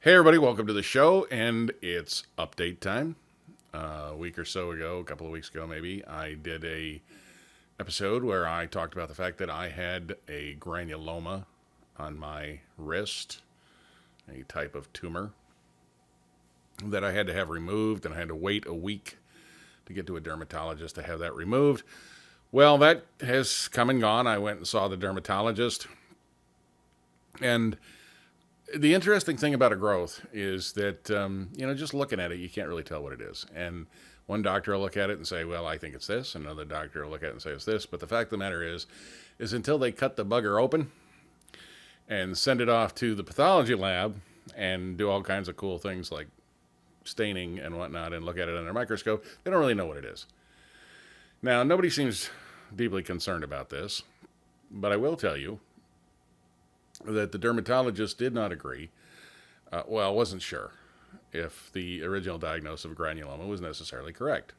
Hey, everybody, welcome to the show, and it's update time. A week or so ago, a couple of weeks ago maybe, I did a episode where I talked about the fact that I had a granuloma on my wrist, a type of tumor that I had to have removed, and I had to wait a week to get to a dermatologist to have that removed. Well, that has come and gone. I went and saw the dermatologist, and the interesting thing about a growth is that just looking at it, you can't really tell what it is. And one doctor will look at it and say, "Well, I think it's this." Another doctor will look at it and say it's this. But the fact of the matter is until they cut the bugger open and send it off to the pathology lab and do all kinds of cool things like staining and whatnot and look at it under a microscope, they don't really know what it is. Now, nobody seems deeply concerned about this, but I will tell you that the dermatologist did not agree. Wasn't sure if the original diagnosis of granuloma was necessarily correct.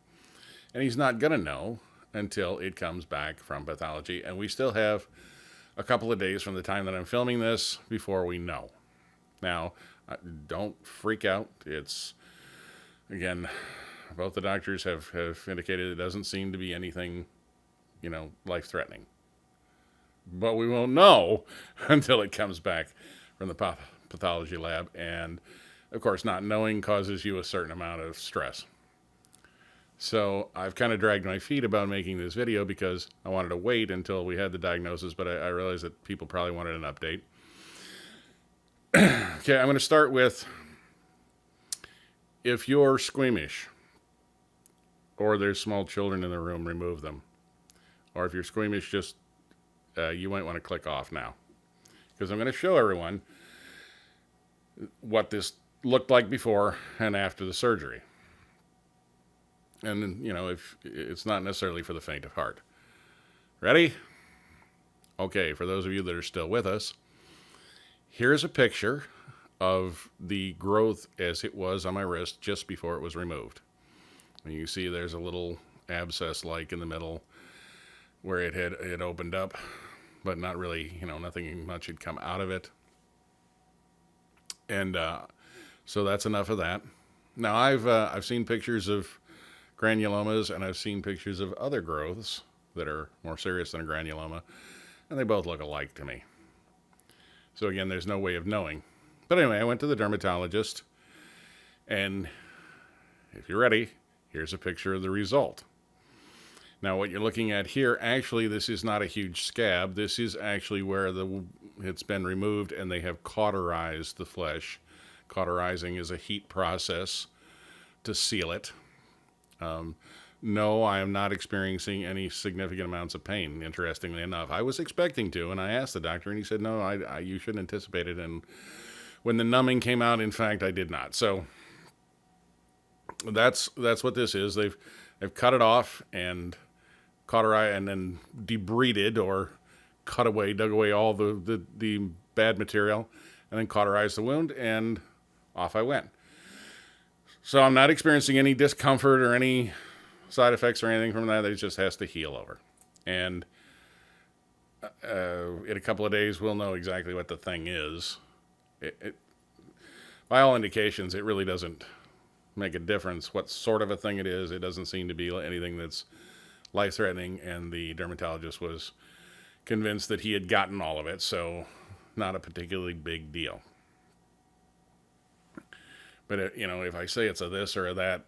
And he's not going to know until it comes back from pathology. And we still have a couple of days from the time that I'm filming this before we know. Now, don't freak out. It's, again, both the doctors have indicated it doesn't seem to be anything, life-threatening. But we won't know until it comes back from the pathology lab. And, of course, not knowing causes you a certain amount of stress. So I've kind of dragged my feet about making this video because I wanted to wait until we had the diagnosis, but I realized that people probably wanted an update. Okay, I'm going to start with, if you're squeamish or there's small children in the room, remove them. Or if you're squeamish, you might want to click off now, because I'm going to show everyone what this looked like before and after the surgery. And, if it's not necessarily for the faint of heart. Ready? Okay, for those of you that are still with us, here's a picture of the growth as it was on my wrist just before it was removed. And you see there's a little abscess-like in the middle where it had opened up, but not really, nothing much had come out of it. And so that's enough of that. Now, I've seen pictures of granulomas, and I've seen pictures of other growths that are more serious than a granuloma, and they both look alike to me. So again, there's no way of knowing. But anyway, I went to the dermatologist, and if you're ready, here's a picture of the result. Now, what you're looking at here, actually, this is not a huge scab. This is actually where it's been removed and they have cauterized the flesh. Cauterizing is a heat process to seal it. No, I am not experiencing any significant amounts of pain, interestingly enough. I was expecting to, and I asked the doctor, and he said, no, you shouldn't anticipate it. And when the numbing came out, in fact, I did not. So that's what this is. They've cut it off and cauterized and then debrided or dug away all the bad material, and then cauterized the wound, and off I went. So I'm not experiencing any discomfort or any side effects or anything from that. It just has to heal over. And in a couple of days, we'll know exactly what the thing is. By all indications, it really doesn't make a difference what sort of a thing it is. It doesn't seem to be anything that's life-threatening, and the dermatologist was convinced that he had gotten all of it, so not a particularly big deal. But, if I say it's a this or a that,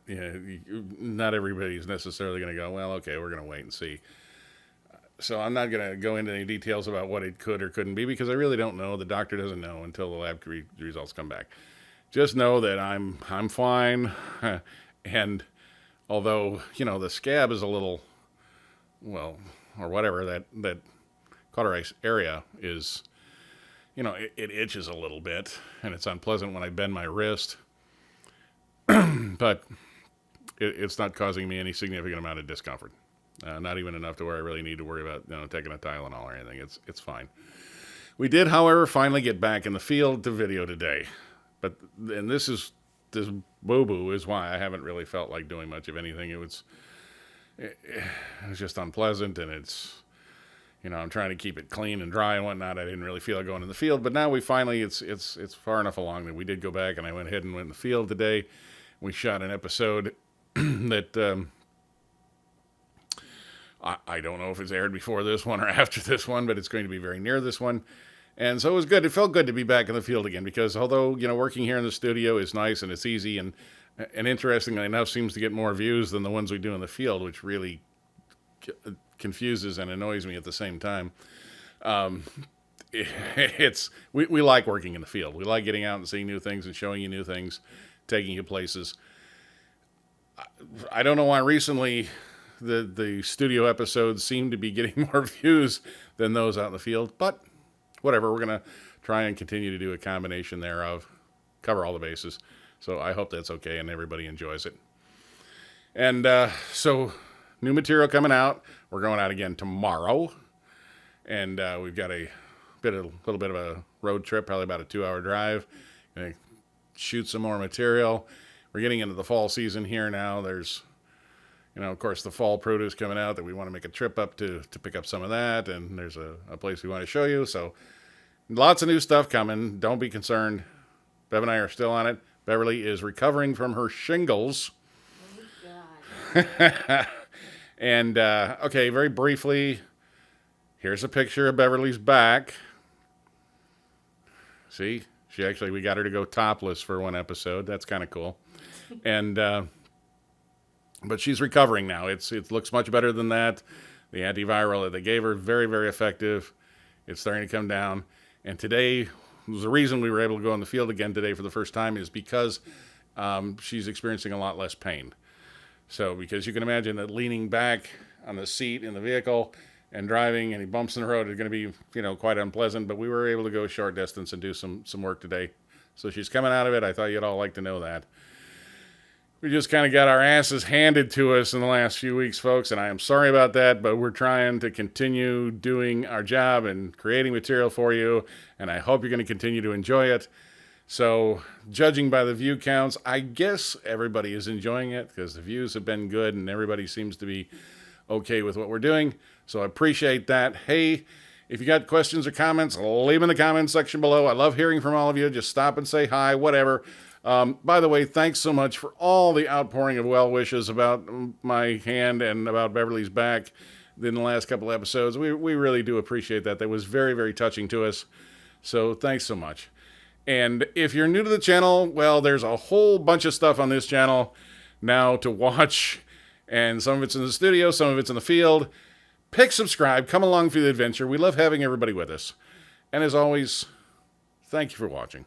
not everybody's necessarily going to go, well, okay, we're going to wait and see. So I'm not going to go into any details about what it could or couldn't be, because I really don't know. The doctor doesn't know until the lab results come back. Just know that I'm fine, and although, the scab is a little, or whatever, that cauterized area is, it itches a little bit, and it's unpleasant when I bend my wrist. But it's not causing me any significant amount of discomfort. Not even enough to where I really need to worry about taking a Tylenol or anything. It's fine. We did, however, finally get back in the field to video today. And this boo-boo is why I haven't really felt like doing much of anything. It was just unpleasant, and it's I'm trying to keep it clean and dry and whatnot. I didn't really feel like going in the field, but now we finally, it's far enough along that we did go back, and I went ahead and went in the field today. We shot an episode that I don't know if it's aired before this one or after this one, but it's going to be very near this one. And so it was good. It felt good to be back in the field again, because although, working here in the studio is nice and it's easy, and interestingly enough seems to get more views than the ones we do in the field, which really confuses and annoys me at the same time. We like working in the field. We like getting out and seeing new things and showing you new things, taking you places. I don't know why recently the studio episodes seem to be getting more views than those out in the field, but whatever. We're going to try and continue to do a combination thereof, cover all the bases. So I hope that's okay and everybody enjoys it. And so new material coming out. We're going out again tomorrow. And we've got a little bit of a road trip, probably about a 2-hour drive. Gonna shoot some more material. We're getting into the fall season here now. There's, of course, the fall produce coming out that we want to make a trip up to pick up some of that. And there's a place we want to show you. So lots of new stuff coming. Don't be concerned. Bev and I are still on it. Beverly is recovering from her shingles. Oh, God. And, okay, very briefly, here's a picture of Beverly's back. See? We got her to go topless for one episode. That's kind of cool. And, but she's recovering now. It looks much better than that. The antiviral that they gave her, very, very effective. It's starting to come down. And today, the reason we were able to go in the field again today for the first time is because she's experiencing a lot less pain. So, because you can imagine that leaning back on the seat in the vehicle and driving any bumps in the road are going to be, quite unpleasant. But we were able to go a short distance and do some work today. So she's coming out of it. I thought you'd all like to know that. We just kind of got our asses handed to us in the last few weeks, folks, and I am sorry about that, but we're trying to continue doing our job and creating material for you, and I hope you're going to continue to enjoy it. So, judging by the view counts, I guess everybody is enjoying it because the views have been good and everybody seems to be okay with what we're doing. So, I appreciate that. Hey, if you got questions or comments, leave them in the comments section below. I love hearing from all of you. Just stop and say hi, whatever. By the way, thanks so much for all the outpouring of well wishes about my hand and about Beverly's back in the last couple of episodes. We really do appreciate that. That was very, very touching to us. So thanks so much. And if you're new to the channel, well, there's a whole bunch of stuff on this channel now to watch. And some of it's in the studio, some of it's in the field. Pick subscribe, come along for the adventure. We love having everybody with us. And as always, thank you for watching.